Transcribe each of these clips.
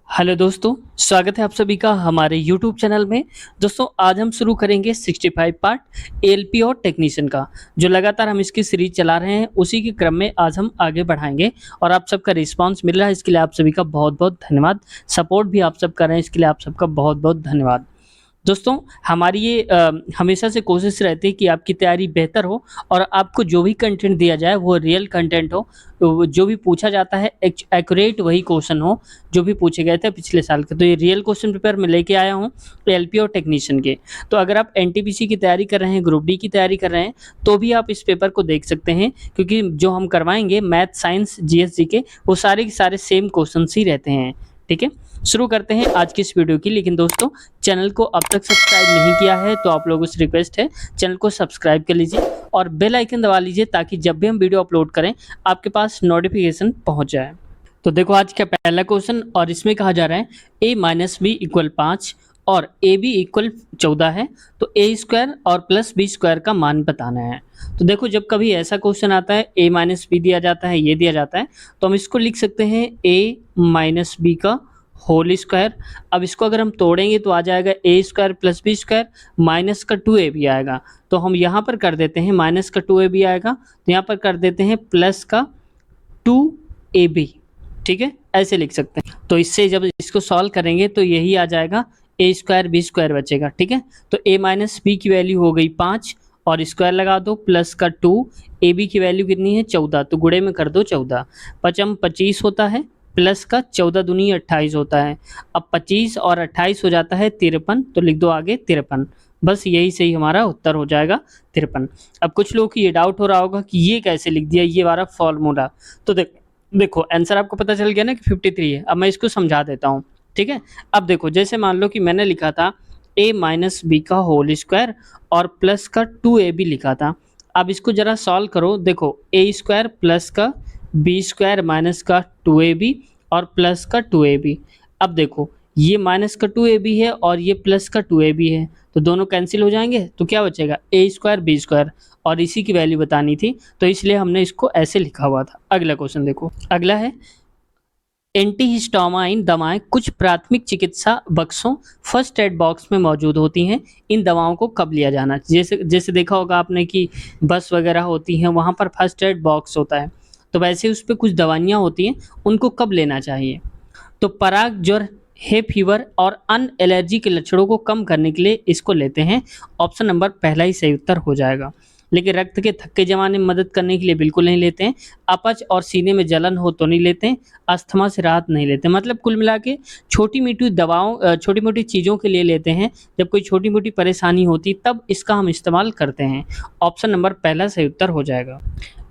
Hello दोस्तों, स्वागत है आप सभी का हमारे यूट्यूब चैनल में। दोस्तों आज हम शुरू करेंगे 65 पार्ट एएलपी और टेक्नीशियन का। जो लगातार हम इसकी सीरीज चला रहे हैं उसी के क्रम में आज हम आगे बढ़ाएंगे और आप सबका रिस्पांस मिल रहा है, इसके लिए आप सभी का बहुत-बहुत धन्यवाद। सपोर्ट भी आप सब कर रहे हैं, इसके लिए आप सबका बहुत-बहुत धन्यवाद। दोस्तों हमारी ये हमेशा से कोशिश रहती है कि आपकी तैयारी बेहतर हो और आपको जो भी कंटेंट दिया जाए वो रियल कंटेंट हो। तो वो जो भी पूछा जाता है एक्यूरेट वही क्वेश्चन हो जो भी पूछे गए थे पिछले साल के। तो ये रियल क्वेश्चन पेपर मैं लेके आया हूँ एलपी और टेक्नीशियन के। तो अगर आप एनटीपीसी की तैयारी कर रहे हैं, ग्रुप डी की तैयारी कर रहे हैं, तो भी आप इस पेपर को देख सकते हैं, क्योंकि जो हम करवाएंगे मैथ, साइंस, जीएस, जीके वो सारे के सारे सेम क्वेश्चन ही रहते हैं। ठीक है, शुरू करते हैं आज की इस वीडियो की। लेकिन दोस्तों चैनल को अब तक सब्सक्राइब नहीं किया है तो आप लोगों से रिक्वेस्ट है, चैनल को सब्सक्राइब कर लीजिए और बेल आइकन दबा लीजिए ताकि जब भी हम वीडियो अपलोड करें आपके पास नोटिफिकेशन पहुंच जाए। तो देखो आज का पहला क्वेश्चन, और इसमें कहा जा रहा है a माइनस बी इक्वल 5 और ए बी इक्वल 14 है, तो ए स्क्वायर और प्लस बी स्क्वायर का मान बताना है। तो देखो जब कभी ऐसा क्वेश्चन आता है a माइनस बी दिया जाता है, ये दिया जाता है, तो हम इसको लिख सकते हैं a माइनस बी का होल स्क्वायर। अब इसको अगर हम तोड़ेंगे तो आ जाएगा A square plus B square, minus का 2a भी आएगा, तो हम यहाँ पर कर देते हैं माइनस का 2a भी आएगा, तो यहाँ पर कर देते हैं प्लस का 2ab। ठीक है, ऐसे लिख सकते हैं। तो इससे जब इसको सॉल्व करेंगे तो यही आ जाएगा, ए स्क्वायर बी स्क्वायर बचेगा। ठीक है, तो a माइनस बी की वैल्यू हो गई 5 और स्क्वायर लगा दो, प्लस का 2, ए बी की वैल्यू कितनी है 14, तो गुणे में कर दो 14, 5 25 होता है, प्लस का 14 दूनी 28 होता है। अब 25 और 28 हो जाता है 53, तो लिख दो आगे 53। बस यही सही हमारा उत्तर हो जाएगा 53। अब कुछ लोगों को ये डाउट हो रहा होगा कि ये कैसे लिख दिया, ये हमारा फॉर्मूला। तो देखो आंसर आपको पता चल गया ना कि 53 है। अब मैं इसको समझा देता हूँ। ठीक है, अब देखो जैसे मान लो कि मैंने लिखा था a माइनस बी का होल स्क्वायर और प्लस का 2ab लिखा था। अब इसको जरा सॉल्व करो, देखो ए स्क्वायर प्लस का बी स्क्वायर माइनस का 2ab और प्लस का 2ab। अब देखो ये माइनस का 2ab है और ये प्लस का 2ab है, तो दोनों कैंसिल हो जाएंगे, तो क्या बचेगा ए स्क्वायर बी स्क्वायर, और इसी की वैल्यू बतानी थी तो इसलिए हमने इसको ऐसे लिखा हुआ था। अगला क्वेश्चन देखो, अगला है एंटीहिस्टामाइन दवाएं कुछ प्राथमिक चिकित्सा बक्सों फर्स्ट एड बॉक्स में मौजूद होती हैं, इन दवाओं को कब लिया जाना। जैसे जैसे देखा होगा आपने कि बस वगैरह होती हैं वहाँ पर फर्स्ट एड बॉक्स होता है, तो वैसे उस पर कुछ दवाइयाँ होती हैं, उनको कब लेना चाहिए। तो पराग ज्वर, हे फीवर और अन्य एलर्जी के लक्षणों को कम करने के लिए इसको लेते हैं। ऑप्शन नंबर पहला ही सही उत्तर हो जाएगा। लेकिन रक्त के थक्के जमाने में मदद करने के लिए बिल्कुल नहीं लेते हैं। अपच और सीने में जलन हो तो नहीं लेते हैं। अस्थमा से राहत नहीं लेते। मतलब कुल मिला के छोटी मोटी दवाओं, छोटी मोटी चीज़ों के लिए लेते हैं। जब कोई छोटी मोटी परेशानी होती तब इसका हम इस्तेमाल करते हैं। ऑप्शन नंबर पहला सही उत्तर हो जाएगा।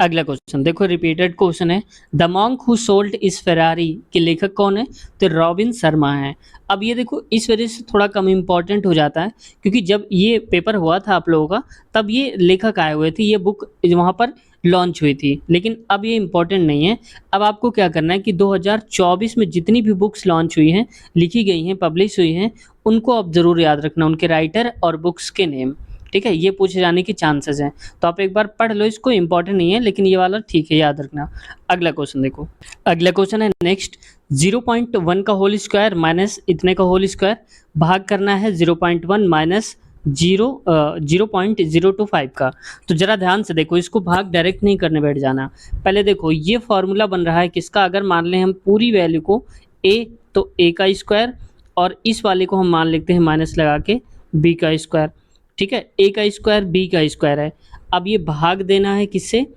अगला क्वेश्चन देखो, रिपीटेड क्वेश्चन है। द मॉन्क हु सोल्ड इस फेरारी के लेखक कौन है, तो रॉबिन शर्मा है। अब ये देखो इस वजह से थोड़ा कम इम्पॉर्टेंट हो जाता है, क्योंकि जब ये पेपर हुआ था आप लोगों का तब ये लेखक आए हुए थे, ये बुक वहाँ पर लॉन्च हुई थी, लेकिन अब ये इम्पॉर्टेंट नहीं है। अब आपको क्या करना है कि 2024 में जितनी भी बुक्स लॉन्च हुई हैं, लिखी गई हैं, पब्लिश हुई हैं, उनको आप ज़रूर याद रखना, उनके राइटर और बुक्स के नेम। ठीक है, ये पूछे जाने के चांसेस हैं, तो आप एक बार पढ़ लो, इसको इम्पॉर्टेंट नहीं है, लेकिन ये वाला ठीक है, याद रखना। अगला क्वेश्चन देखो, अगला क्वेश्चन है नेक्स्ट। 0.1 का होल स्क्वायर माइनस इतने का होल स्क्वायर, भाग करना है 0.1 माइनस 0.025 का। तो जरा ध्यान से देखो, इसको भाग डायरेक्ट नहीं करने बैठ जाना। पहले देखो ये फॉर्मूला बन रहा है किसका, अगर मान लें हम पूरी वैल्यू को a, तो a का स्क्वायर, और इस वाले को हम मान लेते हैं माइनस लगा के b का स्क्वायर। ठीक है, a का स्क्वायर b का स्क्वायर है। अब ये भाग देना है किससे,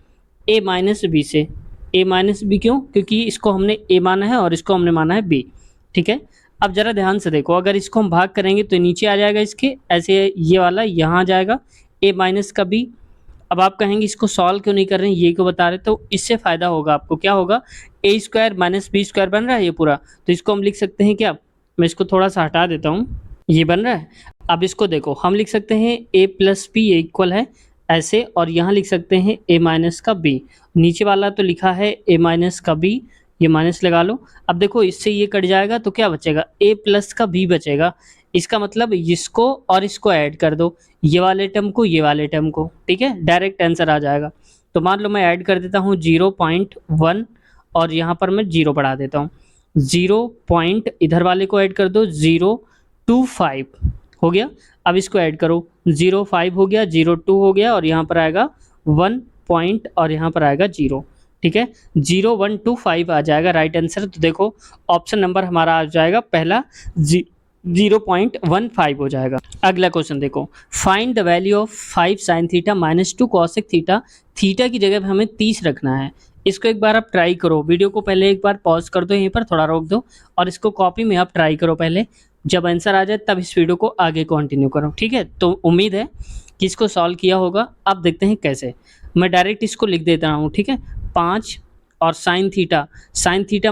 a माइनस बी से। a माइनस बी क्यों, क्योंकि इसको हमने a माना है और इसको हमने माना है b। ठीक है, अब जरा ध्यान से देखो, अगर इसको हम भाग करेंगे तो नीचे आ जाएगा इसके, ऐसे ये वाला यहाँ आ जाएगा a माइनस का b। अब आप कहेंगे इसको सॉल्व क्यों नहीं कर रहे हैं, ये क्यों बता रहे, तो इससे फ़ायदा होगा आपको। क्या होगा, a square minus B square बन रहा है ये पूरा, तो इसको हम लिख सकते हैं क्या, मैं इसको थोड़ा सा हटा देता हूँ, ये बन रहा है। अब इसको देखो हम लिख सकते हैं a प्लस बी इक्वल है ऐसे, और यहाँ लिख सकते हैं a माइनस का b। नीचे वाला तो लिखा है a माइनस का b, ये माइनस लगा लो। अब देखो इससे ये कट जाएगा तो क्या बचेगा, a प्लस का b बचेगा। इसका मतलब इसको और इसको ऐड कर दो, ये वाले टर्म को ये वाले टर्म को। ठीक है, डायरेक्ट आंसर आ जाएगा। तो मान लो मैं ऐड कर देता हूँ 0.1 और यहाँ पर मैं 0 बढ़ा देता हूँ। 0 पॉइंट इधर वाले को ऐड कर दो 025 हो गया। अब इसको ऐड करो 05 हो गया, 02 हो गया और यहाँ पर आएगा 1 पॉइंट और यहाँ पर आएगा 0। ठीक है, 0125 आ जाएगा राइट आंसर। तो देखो ऑप्शन नंबर हमारा आ जाएगा पहला 0.15 हो जाएगा। अगला क्वेश्चन देखो, find the value of 5 sine theta minus 2 cosec theta. Theta की जगह पे हमें 30 रखना है। इसको एक बार आप ट्राई करो, वीडियो को पहले एक बार पॉज कर दो, यहीं पर थोड़ा रोक दो और इसको कॉपी में आप ट्राई करो पहले। जब आंसर आ जाए तब इस वीडियो को आगे कंटिन्यू करो। ठीक है, तो उम्मीद है कि इसको सॉल्व किया होगा। अब देखते हैं कैसे। मैं डायरेक्ट इसको लिख देता हूँ। ठीक है, 5 और साइन थीटा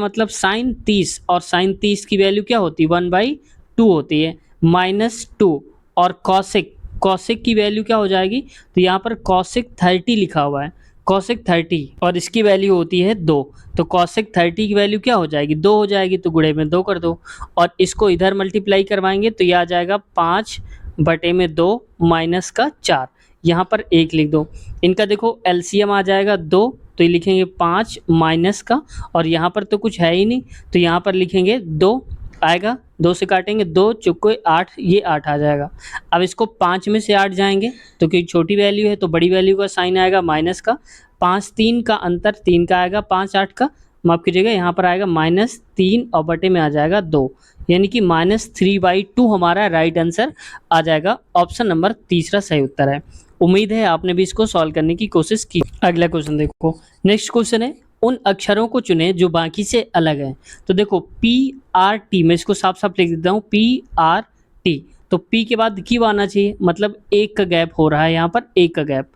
मतलब साइन 30 और साइन 30 की वैल्यू क्या होती है 1/2 होती है, -2 और कॉसेक की वैल्यू क्या हो जाएगी, तो यहाँ पर कॉसेक 30 लिखा हुआ है, कॉसेक 30 और इसकी वैल्यू होती है 2। तो कॉसेक 30 की वैल्यू क्या हो जाएगी 2 हो जाएगी, तो गुणे में 2 कर दो और इसको इधर मल्टीप्लाई करवाएंगे तो यह आ जाएगा 5/2 माइनस का 4, यहाँ पर 1 लिख दो। इनका देखो एलसीएम आ जाएगा 2, तो ये लिखेंगे 5 माइनस का और यहाँ पर तो कुछ है ही नहीं, तो यहाँ पर लिखेंगे 2 आएगा, 2 से काटेंगे 2 चौको 8, ये 8 आ जाएगा। अब इसको 5 में से 8 जाएंगे तो क्योंकि छोटी वैल्यू है तो बड़ी वैल्यू का साइन आएगा माइनस का, 5 3 का अंतर 3 का आएगा, 5 8 का माफ कीजिएगा, यहाँ पर आएगा -3 और बटे में आ जाएगा 2, यानी कि -3/2 हमारा राइट आंसर आ जाएगा। ऑप्शन नंबर तीसरा सही उत्तर है। उम्मीद है आपने भी इसको सॉल्व करने की कोशिश की। अगला क्वेश्चन देखो, नेक्स्ट क्वेश्चन है उन अक्षरों को चुने जो बाकी से अलग हैं। तो देखो PRT, मैं इसको साफ साफ लिख देता हूँ PRT, तो P के बाद Q आना चाहिए, मतलब एक का गैप हो रहा है, यहाँ पर एक का गैप,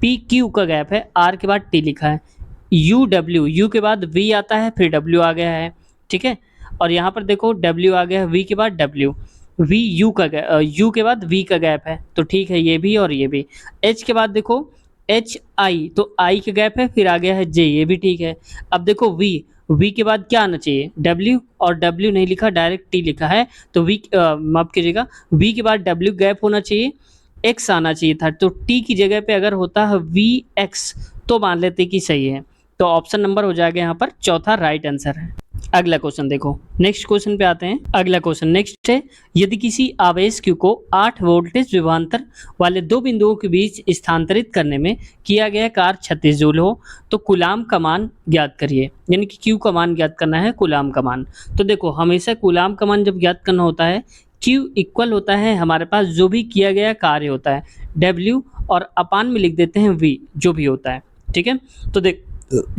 PQ का गैप है, R के बाद T लिखा है, U के बाद V आता है, फिर W आ गया है। ठीक है, और यहाँ पर देखो W आ गया है, V के बाद W, U के बाद V का गैप है, तो ठीक है ये भी और ये भी। H के बाद देखो HI, तो I का गैप है, फिर आ गया है J, ये भी ठीक है। अब देखो V के बाद क्या आना चाहिए W, और W नहीं लिखा, डायरेक्ट T लिखा है, तो माफ कीजिएगा, V के बाद W गैप होना चाहिए, X आना चाहिए था, तो T की जगह पे अगर होता है VX तो मान लेते कि सही है, तो ऑप्शन नंबर हो जाएगा यहाँ पर चौथा राइट आंसर है। अगला क्वेश्चन देखो, नेक्स्ट क्वेश्चन पे आते हैं। अगला क्वेश्चन नेक्स्ट है, यदि किसी आवेश Q को 8 वोल्टेज विभवांतर वाले दो बिंदुओं के बीच स्थानांतरित करने में किया गया कार्य 36 जूल हो तो कूलाम का मान ज्ञात करिए। यानी कि Q का मान ज्ञात करना है, कूलाम का मान। तो देखो हमेशा कूलाम का मान जब ज्ञात करना होता है, Q इक्वल होता है हमारे पास जो भी किया गया कार्य होता है W, और अपान में लिख देते हैं V जो भी होता है। ठीक है, तो देख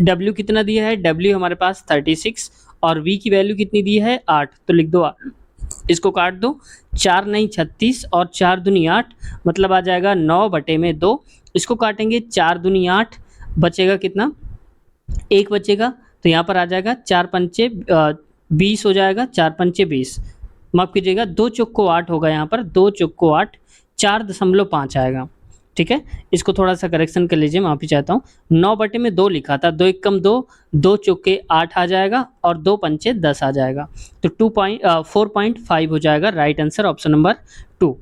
W कितना दिया है, W हमारे पास 36 और V की वैल्यू कितनी दी है 8, तो लिख दो 8, इसको काट दो, 4 नहीं 36 और 4 दूनी 8, मतलब आ जाएगा 9/2। इसको काटेंगे 4 दूनी 8, बचेगा कितना 1 बचेगा, तो यहाँ पर आ जाएगा 4 पंचे 20 हो जाएगा, 4 पंचे 20, माफ कीजिएगा 2 चौको 8 होगा, यहाँ पर 2 चौको 8, 4.5 आएगा। ठीक है, इसको थोड़ा सा करेक्शन कर लीजिए, माफी चाहता हूँ, 9/2 लिखा था, 2 1 कम 2, 2 चौके 8 आ जाएगा और 2 पंचे 10 आ जाएगा, तो 4.5 हो जाएगा राइट आंसर, ऑप्शन नंबर 2।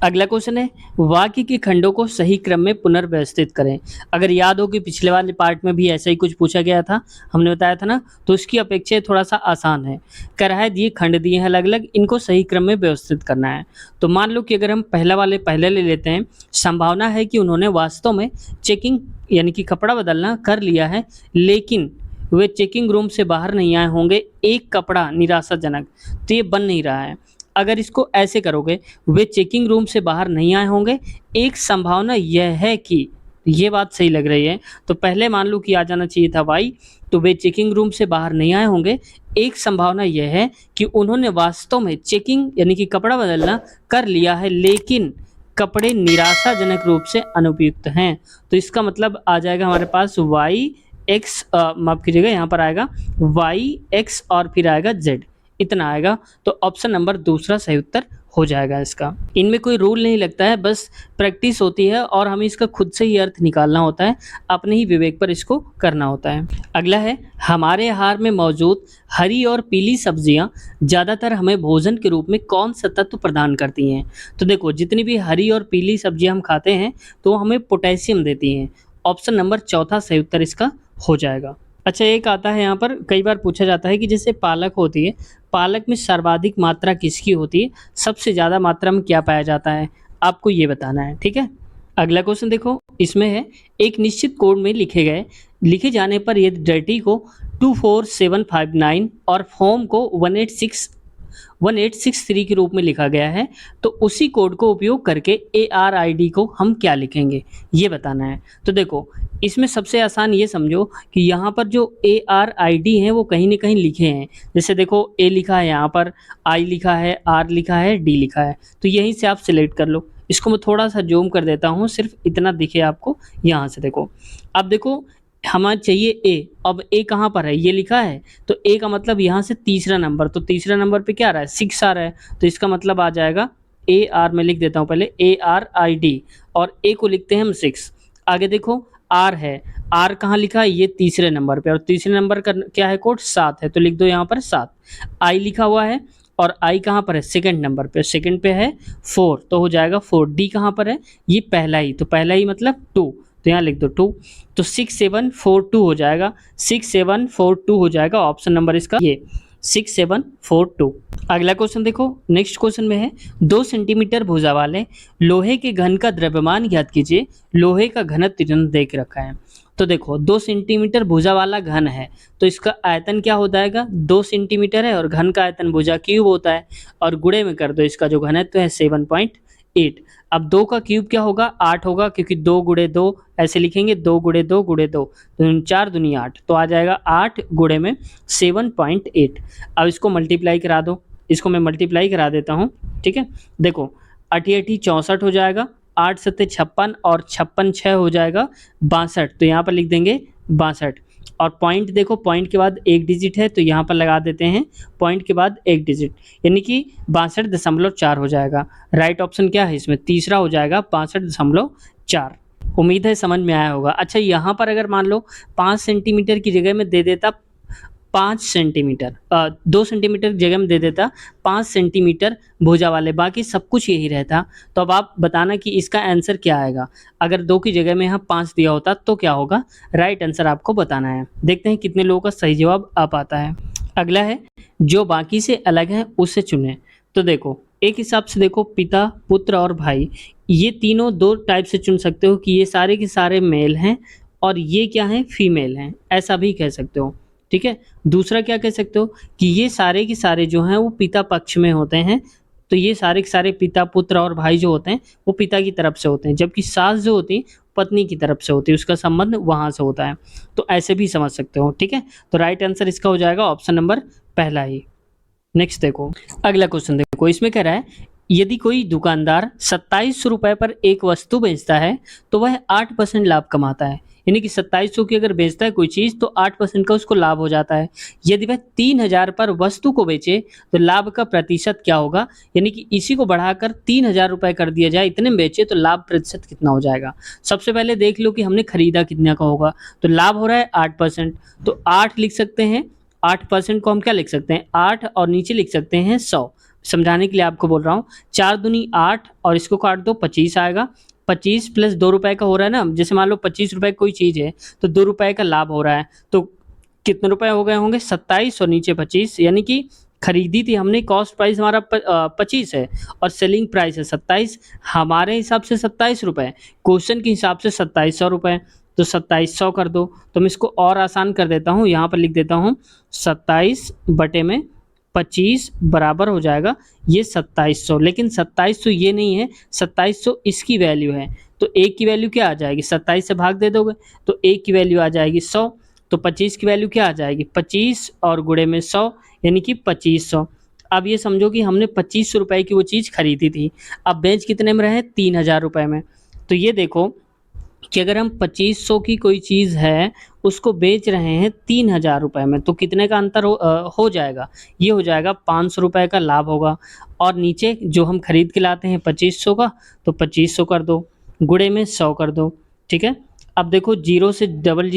अगला क्वेश्चन है, वाक्य के खंडों को सही क्रम में पुनर्व्यवस्थित करें। अगर याद हो कि पिछले वाले पार्ट में भी ऐसा ही कुछ पूछा गया था, हमने बताया था ना, तो उसकी अपेक्षा थोड़ा सा आसान है। कह रहा है ये खंड दिए हैं अलग अलग, इनको सही क्रम में व्यवस्थित करना है। तो मान लो कि अगर हम पहले ले लेते हैं, संभावना है कि उन्होंने वास्तव में चेकिंग यानी कि कपड़ा बदलना कर लिया है, लेकिन वे चेकिंग रूम से बाहर नहीं आए होंगे, एक कपड़ा निराशाजनक, तो ये बन नहीं रहा है। अगर इसको ऐसे करोगे, वे चेकिंग रूम से बाहर नहीं आए होंगे, एक संभावना यह है कि, ये बात सही लग रही है, तो पहले मान लो कि आ जाना चाहिए था वाई, तो वे चेकिंग रूम से बाहर नहीं आए होंगे, एक संभावना यह है कि उन्होंने वास्तव में चेकिंग यानी कि कपड़ा बदलना कर लिया है, लेकिन कपड़े निराशाजनक रूप से अनुपयुक्त हैं। तो इसका मतलब आ जाएगा हमारे पास YX, माफ कीजिएगा, यहाँ पर आएगा YX और फिर आएगा Z, इतना आएगा, तो ऑप्शन नंबर दूसरा सही उत्तर हो जाएगा इसका। इनमें कोई रूल नहीं लगता है, बस प्रैक्टिस होती है और हमें इसका खुद से ही अर्थ निकालना होता है, अपने ही विवेक पर इसको करना होता है। अगला है, हमारे आहार में मौजूद हरी और पीली सब्जियां ज़्यादातर हमें भोजन के रूप में कौन सा तत्व प्रदान करती हैं। तो देखो जितनी भी हरी और पीली सब्जियां हम खाते हैं तो हमें पोटेशियम देती हैं, ऑप्शन नंबर चौथा सही उत्तर इसका हो जाएगा। अच्छा, एक आता है यहाँ पर, कई बार पूछा जाता है कि जैसे पालक होती है, पालक में सर्वाधिक मात्रा किसकी होती है? सबसे ज़्यादा मात्रा में क्या पाया जाता है? आपको ये बताना है, ठीक है? अगला क्वेश्चन देखो, इसमें है एक निश्चित कोड में लिखे जाने पर यदि डर्टी को 24759 और फॉर्म को 1863 के रूप में लिखा गया है, तो उसी कोड को उपयोग करके ARID को हम क्या लिखेंगे? ये बताना है। तो देखो, इसमें सबसे आसान ये समझो कि यहाँ पर जो ARID हैं वो कहीं न कहीं लिखे हैं। जैसे देखो, A लिखा है यहाँ पर, I लिखा है, R लिखा है, D लिखा है। तो यहीं से आप सिलेक्ट कर लो। इसको मैं थोड़ा-सा ज़ूम कर देता हूँ, सिर्फ़ इतना दिखे आपको, यहाँ से देखो। अब देखो, हमें चाहिए A, अब A कहाँ पर है? ये लिखा है, तो A का मतलब यहाँ से तीसरा नंबर, तो तीसरा नंबर पे क्या आ रहा है? 6 आ रहा है, तो इसका मतलब आ जाएगा AR, मैं लिख देता हूँ पहले ARID, और A को लिखते हैं हम 6। आगे देखो, R है, R कहाँ लिखा है? ये तीसरे नंबर पे, और तीसरे नंबर का क्या है कोड? 7 है, तो लिख दो यहाँ पर 7। I लिखा हुआ है, और I कहाँ पर है? सेकंड नंबर पे, सेकंड पे है 4, तो हो जाएगा 4। D कहाँ पर है? ये पहला ही, तो पहला ही मतलब 2, तो यहाँ लिख दो 2। तो 6742 हो जाएगा, 6742 हो जाएगा ऑप्शन नंबर इसका ये 6742। अगला क्वेश्चन देखो, नेक्स्ट क्वेश्चन में है 2 सेंटीमीटर भुजा वाले लोहे के घन का द्रव्यमान ज्ञात कीजिए। लोहे का घनत्व इतना देख रखा है। तो देखो, 2 सेंटीमीटर भुजा वाला घन है, तो इसका आयतन क्या हो जाएगा? 2 सेंटीमीटर है, और घन का आयतन भुजा क्यूब होता है, और गुणे में कर दो, इसका जो घनत्व है 7.8। अब 2 का क्यूब क्या होगा? 8 होगा, क्योंकि 2 गुणे 2 ऐसे लिखेंगे, 2 गुणे 2 गुणे 2, तो 4 दूनी 8, तो आ जाएगा 8 गुणे में 7.8। अब इसको मल्टीप्लाई करा दो, इसको मैं मल्टीप्लाई करा देता हूँ, ठीक है? देखो, 8 64 हो जाएगा, 8 सत्ते 56, और 56 6 हो जाएगा 62, तो यहाँ पर लिख देंगे 62। और पॉइंट देखो, पॉइंट के बाद एक डिजिट है, तो यहाँ पर लगा देते हैं पॉइंट के बाद एक डिजिट, यानी कि 62.4 हो जाएगा। राइट ऑप्शन क्या है इसमें? तीसरा हो जाएगा 62.4। उम्मीद है समझ में आया होगा। अच्छा, यहाँ पर अगर मान लो 5 सेंटीमीटर की जगह में दे देता 5 सेंटीमीटर, 2 सेंटीमीटर की जगह में दे देता 5 सेंटीमीटर भुजा वाले, बाकी सब कुछ यही रहता, तो अब आप बताना कि इसका आंसर क्या आएगा? अगर 2 की जगह में यहाँ 5 दिया होता तो क्या होगा? राइट आंसर आपको बताना है। देखते हैं कितने लोगों का सही जवाब आ पाता है। अगला है, जो बाकी से अलग है उसे चुनें। तो देखो, एक हिसाब से देखो, पिता, पुत्र और भाई, ये तीनों 2 टाइप से चुन सकते हो कि ये सारे के सारे मेल हैं, और ये क्या हैं? फीमेल हैं, ऐसा भी कह सकते हो, ठीक है? दूसरा क्या कह सकते हो कि ये सारे के सारे जो हैं वो पिता पक्ष में होते हैं, तो ये सारे के सारे पिता, पुत्र और भाई जो होते हैं वो पिता की तरफ से होते हैं, जबकि सास जो होती है पत्नी की तरफ से होती है, उसका संबंध वहाँ से होता है, तो ऐसे भी समझ सकते हो, ठीक है? तो राइट आंसर इसका हो जाएगा ऑप्शन नंबर पहला ही। नेक्स्ट देखो, अगला क्वेश्चन देखो, इसमें कह रहा है यदि कोई दुकानदार 2700 रुपए पर एक वस्तु बेचता है तो वह 8% लाभ कमाता है, यानी कि 2700 की अगर बेचता है कोई चीज़ तो 8% का उसको लाभ हो जाता है। यदि वह 3000 पर वस्तु को बेचे तो लाभ का प्रतिशत क्या होगा? यानी कि इसी को बढ़ाकर 3000 रुपये कर दिया जाए, इतने में बेचे तो लाभ प्रतिशत कितना हो जाएगा? सबसे पहले देख लो कि हमने खरीदा कितने का होगा, तो लाभ हो रहा है 8%, तो 8 लिख सकते हैं। 8% को हम क्या लिख सकते हैं? 8, और नीचे लिख सकते हैं 100। समझाने के लिए आपको बोल रहा हूँ, 4 दूनी 8, और इसको काट दो, 25 आएगा। 25 प्लस 2 रुपए का हो रहा है ना, जैसे मान लो 25 रुपए कोई चीज़ है तो 2 रुपए का लाभ हो रहा है, तो कितने रुपए हो गए होंगे? 27 और नीचे 25, यानी कि खरीदी थी हमने, कॉस्ट प्राइस हमारा 25 है, और सेलिंग प्राइस है 27, हमारे हिसाब से 27 रुपये, क्वेश्चन के हिसाब से 2700 रुपये, तो 2700 कर दो। तो मैं इसको और आसान कर देता हूँ, यहाँ पर लिख देता हूँ 27 बटे में 25 बराबर हो जाएगा ये 2700, लेकिन 2700 ये नहीं है, 2700 इसकी वैल्यू है, तो एक की वैल्यू क्या आ जाएगी? 27 से भाग दे दोगे तो एक की वैल्यू आ जाएगी 100, तो 25 की वैल्यू क्या आ जाएगी? 25 और गुणे में 100, यानी कि 2500। अब ये समझो कि हमने 2500 रुपये की वो चीज़ खरीदी थी, अब बेच कितने में रहे? 3000 रुपये में। तो ये देखो कि अगर हम 2500 की कोई चीज़ है उसको बेच रहे हैं 3000 रुपये में, तो कितने का अंतर हो जाएगा? ये हो जाएगा 500 रुपये का लाभ होगा, और नीचे जो हम खरीद के लाते हैं 2500 का, तो 2500 कर दो, गुणे में 100 कर दो, ठीक है? अब देखो, जीरो से डबल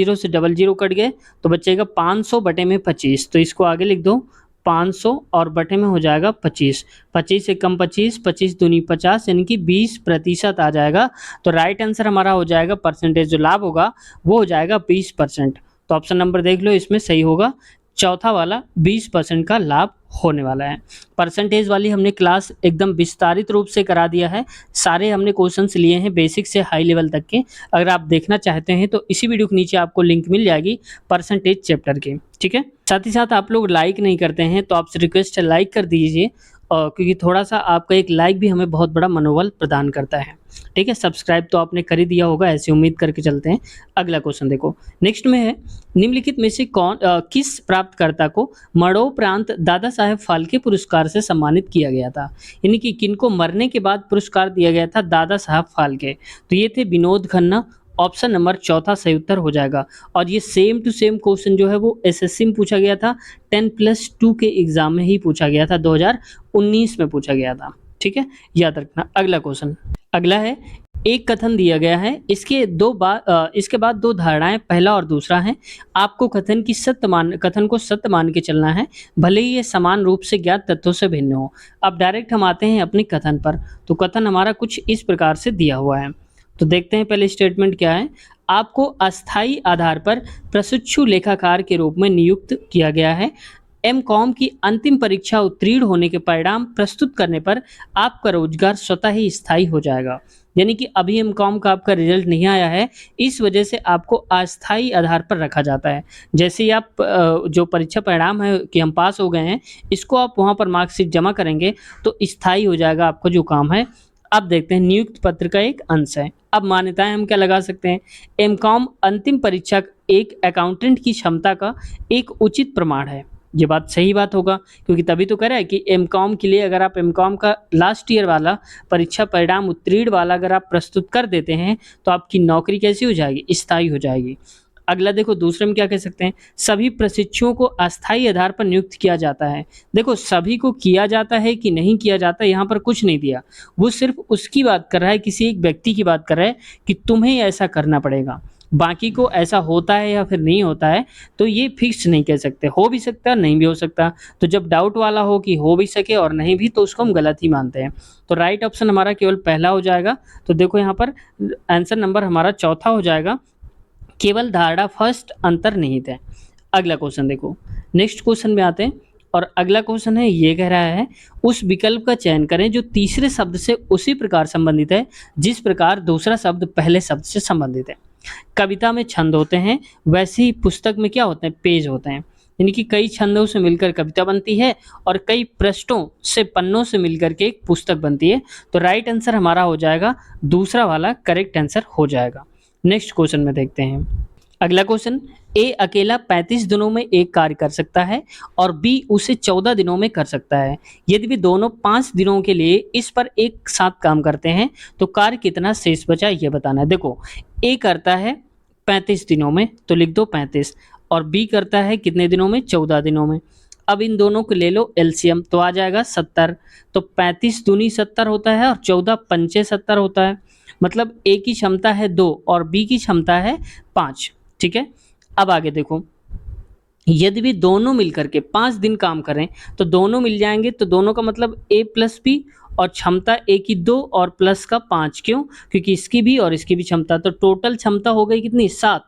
जीरो कट गए तो बचेगा 500 बटे में 25, तो इसको आगे लिख दो 500 और बटे में हो जाएगा 25, 25 से कम 25, 25 दूनी 50, यानी कि 20% आ जाएगा। तो राइट आंसर हमारा हो जाएगा, परसेंटेज जो लाभ होगा वो हो जाएगा 20%। तो ऑप्शन नंबर देख लो, इसमें सही होगा चौथा वाला 20% का लाभ होने वाला है। परसेंटेज वाली हमने क्लास एकदम विस्तारित रूप से करा दिया है, सारे हमने क्वेश्चंस लिए हैं बेसिक से हाई लेवल तक के। अगर आप देखना चाहते हैं तो इसी वीडियो के नीचे आपको लिंक मिल जाएगी परसेंटेज चैप्टर की, ठीक है। साथ ही साथ आप लोग लाइक नहीं करते हैं तो आपसे रिक्वेस्ट है लाइक कर दीजिए, क्योंकि थोड़ा सा आपका एक लाइक भी हमें बहुत बड़ा मनोबल प्रदान करता है, ठीक है। सब्सक्राइब तो आपने कर ही दिया होगा, ऐसी उम्मीद करके चलते हैं। अगला क्वेश्चन देखो, नेक्स्ट में है निम्नलिखित में से किस प्राप्तकर्ता को मरणोपरांत दादा साहेब फाल्के पुरस्कार से सम्मानित किया गया था, यानी कि किनको मरने के बाद पुरस्कार दिया गया था दादा साहब फाल्के। तो ये थे विनोद खन्ना, ऑप्शन नंबर चौथा सही उत्तर हो जाएगा। और ये सेम टू सेम क्वेश्चन जो है वो एसएससी में पूछा गया था, 10+2 के एग्जाम में ही पूछा गया था, 2019 में पूछा गया था, ठीक है, याद रखना। अगला क्वेश्चन, अगला है एक कथन दिया गया है, इसके बाद दो धारणाएं, पहला और दूसरा है। आपको कथन को सत्य मान के चलना है, भले ही ये समान रूप से ज्ञात तथ्यों से भिन्न हो। अब डायरेक्ट हम आते हैं अपने कथन पर। तो कथन हमारा कुछ इस प्रकार से दिया हुआ है, तो देखते हैं पहले स्टेटमेंट क्या है। आपको अस्थायी आधार पर प्रशिक्षु लेखाकार के रूप में नियुक्त किया गया है। एमकॉम की अंतिम परीक्षा उत्तीर्ण होने के परिणाम प्रस्तुत करने पर आपका रोजगार स्वतः ही स्थायी हो जाएगा। यानी कि अभी एमकॉम का आपका रिजल्ट नहीं आया है, इस वजह से आपको अस्थायी आधार पर रखा जाता है। जैसे ही आप जो परीक्षा परिणाम है कि हम पास हो गए हैं, इसको आप वहाँ पर मार्कशीट जमा करेंगे तो स्थायी हो जाएगा आपका जो काम है। अब देखते हैं नियुक्त पत्र का एक अंश है। अब मान्यताएं हम क्या लगा सकते हैं, एमकॉम अंतिम परीक्षा एक अकाउंटेंट की क्षमता का एक उचित प्रमाण है। ये बात सही बात होगा, क्योंकि तभी तो कह रहा है कि एमकॉम के लिए अगर आप एमकॉम का लास्ट ईयर वाला परीक्षा परिणाम उत्तीर्ण वाला अगर आप प्रस्तुत कर देते हैं तो आपकी नौकरी कैसी हो जाएगी, स्थायी हो जाएगी। अगला देखो, दूसरे में क्या कह सकते हैं, सभी प्रशिक्षुओं को अस्थायी आधार पर नियुक्त किया जाता है। देखो सभी को किया जाता है कि नहीं किया जाता, यहाँ पर कुछ नहीं दिया, वो सिर्फ उसकी बात कर रहा है, किसी एक व्यक्ति की बात कर रहा है कि तुम्हें ऐसा करना पड़ेगा। बाकी को ऐसा होता है या फिर नहीं होता है तो ये फिक्स नहीं कह सकते, हो भी सकता है नहीं भी हो सकता। तो जब डाउट वाला हो कि हो भी सके और नहीं भी, तो उसको हम गलत ही मानते हैं। तो राइट ऑप्शन हमारा केवल पहला हो जाएगा। तो देखो यहाँ पर आंसर नंबर हमारा चौथा हो जाएगा, केवल धारणा फर्स्ट अंतर्निहित है। अगला क्वेश्चन देखो, नेक्स्ट क्वेश्चन में आते हैं और अगला क्वेश्चन है, ये कह रहा है उस विकल्प का चयन करें जो तीसरे शब्द से उसी प्रकार संबंधित है जिस प्रकार दूसरा शब्द पहले शब्द से संबंधित है। कविता में छंद होते हैं, वैसे ही पुस्तक में क्या होते हैं, पेज होते हैं। यानी कि कई छंदों से मिलकर कविता बनती है और कई पृष्ठों से पन्नों से मिलकर के एक पुस्तक बनती है। तो राइट आंसर हमारा हो जाएगा दूसरा वाला, करेक्ट आंसर हो जाएगा। नेक्स्ट क्वेश्चन में देखते हैं। अगला क्वेश्चन, ए अकेला 35 दिनों में एक कार्य कर सकता है और बी उसे 14 दिनों में कर सकता है। यदि वे दोनों 5 दिनों के लिए इस पर एक साथ काम करते हैं तो कार्य कितना शेष बचा ये बताना है। देखो ए करता है 35 दिनों में तो लिख दो 35, और बी करता है कितने दिनों में, 14 दिनों में। अब इन दोनों को ले लो एलसीएम तो आ जाएगा 70। तो 35 दूनी 70 होता है और 14 पंचे 70 होता है। मतलब ए की क्षमता है 2 और बी की क्षमता है 5, ठीक है। अब आगे देखो, यदि भी दोनों मिलकर के 5 दिन काम करें तो दोनों मिल जाएंगे, तो दोनों का मतलब ए प्लस बी, और क्षमता ए की 2 और प्लस का 5, क्यों, क्योंकि इसकी भी और इसकी भी क्षमता। तो टोटल क्षमता हो गई कितनी, 7,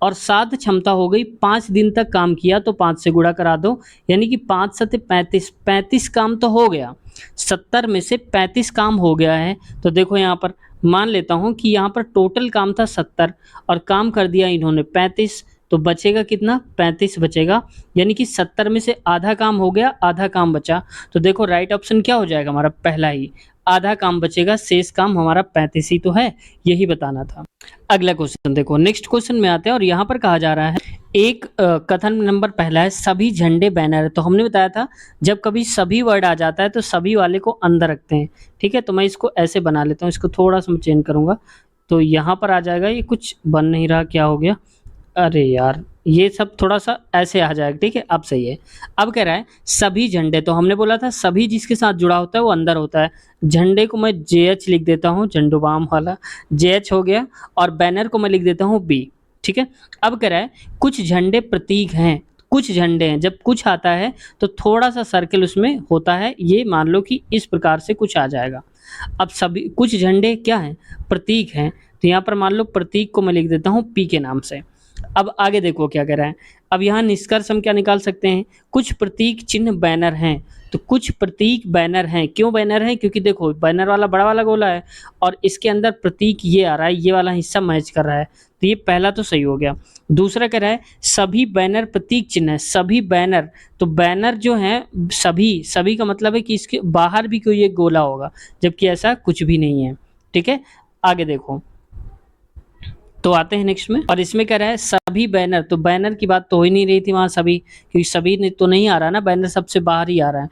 और 7 क्षमता हो गई। 5 दिन तक काम किया तो 5 से गुणा करा दो, यानी कि 5 7 35, 35 काम तो हो गया, 70 में से 35 काम हो गया है। तो देखो यहाँ पर मान लेता हूँ कि यहाँ पर टोटल काम था 70 और काम कर दिया इन्होंने 35, तो बचेगा कितना, 35 बचेगा। यानी कि 70 में से आधा काम हो गया, आधा काम बचा। तो देखो राइट ऑप्शन क्या हो जाएगा हमारा, पहला ही, आधा काम बचेगा, शेष काम हमारा 35 ही तो है, यही बताना था। अगला क्वेश्चन देखो, नेक्स्ट क्वेश्चन में आते हैं और यहाँ पर कहा जा रहा है एक कथन नंबर पहला है सभी झंडे बैनर। तो हमने बताया था जब कभी सभी वर्ड आ जाता है तो सभी वाले को अंदर रखते हैं, ठीक है। तो मैं इसको ऐसे बना लेता हूँ, इसको थोड़ा सा मैं चेंज करूँगा तो यहाँ पर आ जाएगा, ये कुछ बन नहीं रहा, क्या हो गया, अरे यार ये सब थोड़ा सा ऐसे आ जाएगा, ठीक है। अब सही है। अब कह रहा है सभी झंडे, तो हमने बोला था सभी जिसके साथ जुड़ा होता है वो अंदर होता है। झंडे को मैं JH लिख देता हूँ, झंडुबाम वाला JH हो गया, और बैनर को मैं लिख देता हूँ B, ठीक है। अब कह रहा है कुछ झंडे प्रतीक हैं, कुछ झंडे हैं, जब कुछ आता है तो थोड़ा सा सर्कल उसमें होता है, ये मान लो कि इस प्रकार से कुछ आ जाएगा। अब सभी कुछ झंडे क्या हैं, प्रतीक हैं, तो यहाँ पर मान लो प्रतीक को मैं लिख देता हूँ P के नाम से। अब आगे देखो क्या कह रहा है। अब यहाँ निष्कर्ष हम क्या निकाल सकते हैं, कुछ प्रतीक चिन्ह बैनर हैं। तो कुछ प्रतीक बैनर हैं, क्यों बैनर हैं, क्योंकि देखो बैनर वाला बड़ा वाला गोला है और इसके अंदर प्रतीक ये आ रहा है, ये वाला हिस्सा मैच कर रहा है, तो ये पहला तो सही हो गया। दूसरा कह रहा है सभी बैनर प्रतीक चिन्ह है, सभी बैनर, तो बैनर जो है सभी, सभी का मतलब है कि इसके बाहर भी कोई एक गोला होगा, जबकि ऐसा कुछ भी नहीं है। ठीक है, आगे देखो, तो आते हैं नेक्स्ट में, और इसमें कह रहा है सभी बैनर, तो बैनर की बात तो हो ही नहीं रही थी वहां सभी, क्योंकि सभी ने तो नहीं आ रहा ना, बैनर सबसे बाहर ही आ रहा है।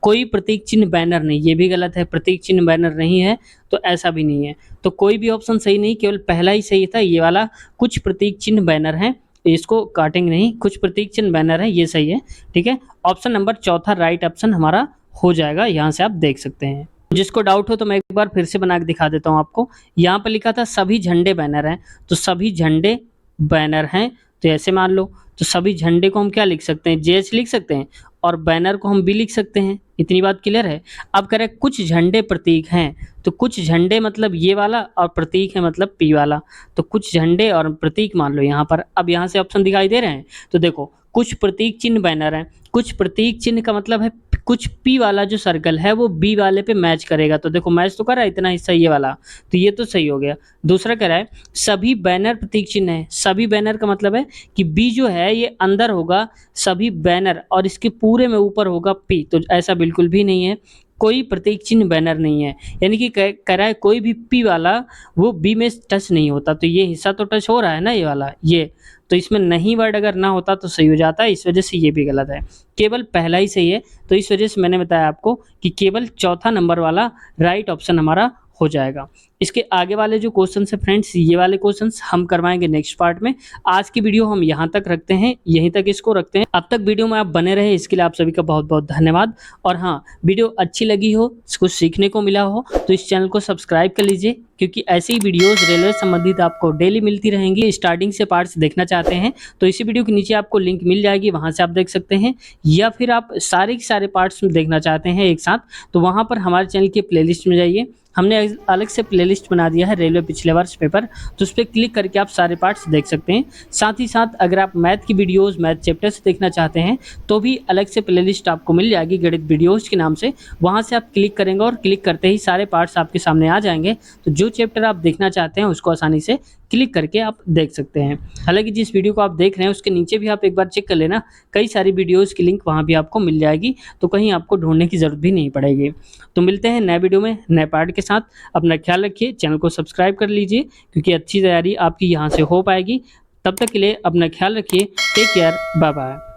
कोई प्रतीक चिन्ह बैनर नहीं, ये भी गलत है, प्रतीक चिन्ह बैनर नहीं है, तो ऐसा भी नहीं है, तो कोई भी ऑप्शन सही नहीं, केवल पहला ही सही था, ये वाला कुछ प्रतीक चिन्ह बैनर हैं, इसको काटेंगे नहीं, कुछ प्रतीक चिन्ह बैनर है, ये सही है। ठीक है, ऑप्शन नंबर चौथा राइट ऑप्शन हमारा हो जाएगा, यहाँ से आप देख सकते हैं। जिसको डाउट हो तो मैं एक बार फिर से बना के दिखा देता हूँ आपको। यहाँ पर लिखा था सभी झंडे बैनर हैं, तो सभी झंडे बैनर हैं, तो ऐसे मान लो, तो सभी झंडे को हम क्या लिख सकते हैं, जेएच लिख सकते हैं, और बैनर को हम बी लिख सकते हैं। इतनी बात क्लियर है। अब कह रहे हैं कुछ झंडे प्रतीक हैं, तो कुछ झंडे मतलब ये वाला, और प्रतीक है मतलब पी वाला, तो कुछ झंडे और प्रतीक मान लो यहाँ पर। अब यहाँ से ऑप्शन दिखाई दे रहे हैं, तो देखो कुछ प्रतीक चिन्ह बैनर हैं, कुछ प्रतीक चिन्ह का मतलब है कुछ पी वाला जो सर्कल है वो बी वाले पे मैच करेगा, तो देखो मैच तो कर रहा है इतना हिस्सा ये वाला, तो ये तो सही हो गया। दूसरा कह रहा है सभी बैनर प्रतीक चिन्ह है, सभी बैनर का मतलब है कि बी जो है ये अंदर होगा सभी बैनर, और इसके पूरे में ऊपर होगा पी, तो ऐसा बिल्कुल भी नहीं है, कोई प्रतीक चिन्ह बैनर नहीं है, यानी कि कह रहा है कोई भी पी वाला वो बी में टच नहीं होता, तो ये हिस्सा तो टच हो रहा है ना ये वाला, ये तो इसमें नहीं वर्ड अगर ना होता तो सही हो जाता है, इस वजह से ये भी गलत है, केवल पहला ही सही है, तो इस वजह से मैंने बताया आपको कि केवल चौथा नंबर वाला राइट ऑप्शन हमारा हो जाएगा। इसके आगे वाले जो क्वेश्चन है फ्रेंड्स, ये वाले क्वेश्चंस हम करवाएंगे नेक्स्ट पार्ट में। आज की वीडियो हम यहाँ तक रखते हैं, यहीं तक इसको रखते हैं। अब तक वीडियो में आप बने रहे इसके लिए आप सभी का बहुत बहुत धन्यवाद। और हाँ, वीडियो अच्छी लगी हो, कुछ सीखने को मिला हो तो इस चैनल को सब्सक्राइब कर लीजिए, क्योंकि ऐसी ही वीडियोस रेलवे संबंधित आपको डेली मिलती रहेंगी। स्टार्टिंग से पार्ट्स देखना चाहते हैं तो इसी वीडियो के नीचे आपको लिंक मिल जाएगी, वहां से आप देख सकते हैं, या फिर आप सारे के सारे पार्ट्स देखना चाहते हैं एक साथ, तो वहां पर हमारे चैनल की प्लेलिस्ट में जाइए, हमने अलग से प्लेलिस्ट बना दिया है रेलवे पिछले वर्ष पेपर, तो उस पर क्लिक करके आप सारे पार्ट्स देख सकते हैं। साथ ही साथ अगर आप मैथ की वीडियोस, मैथ चैप्टर से देखना चाहते हैं तो भी अलग से प्लेलिस्ट आपको मिल जाएगी गणित वीडियोस के नाम से, वहां से आप क्लिक करेंगे और क्लिक करते ही सारे पार्ट्स आपके सामने आ जाएंगे, तो जो चैप्टर आप देखना चाहते हैं उसको आसानी से क्लिक करके आप देख सकते हैं। हालांकि जिस वीडियो को आप देख रहे हैं उसके नीचे भी आप एक बार चेक कर लेना, कई सारी वीडियोस की लिंक वहां भी आपको मिल जाएगी, तो कहीं आपको ढूंढने की ज़रूरत भी नहीं पड़ेगी। तो मिलते हैं नए वीडियो में नए पार्ट के साथ। अपना ख्याल रखिए, चैनल को सब्सक्राइब कर लीजिए, क्योंकि अच्छी तैयारी आपकी यहाँ से हो पाएगी। तब तक के लिए अपना ख्याल रखिए, टेक केयर, बाय बाय।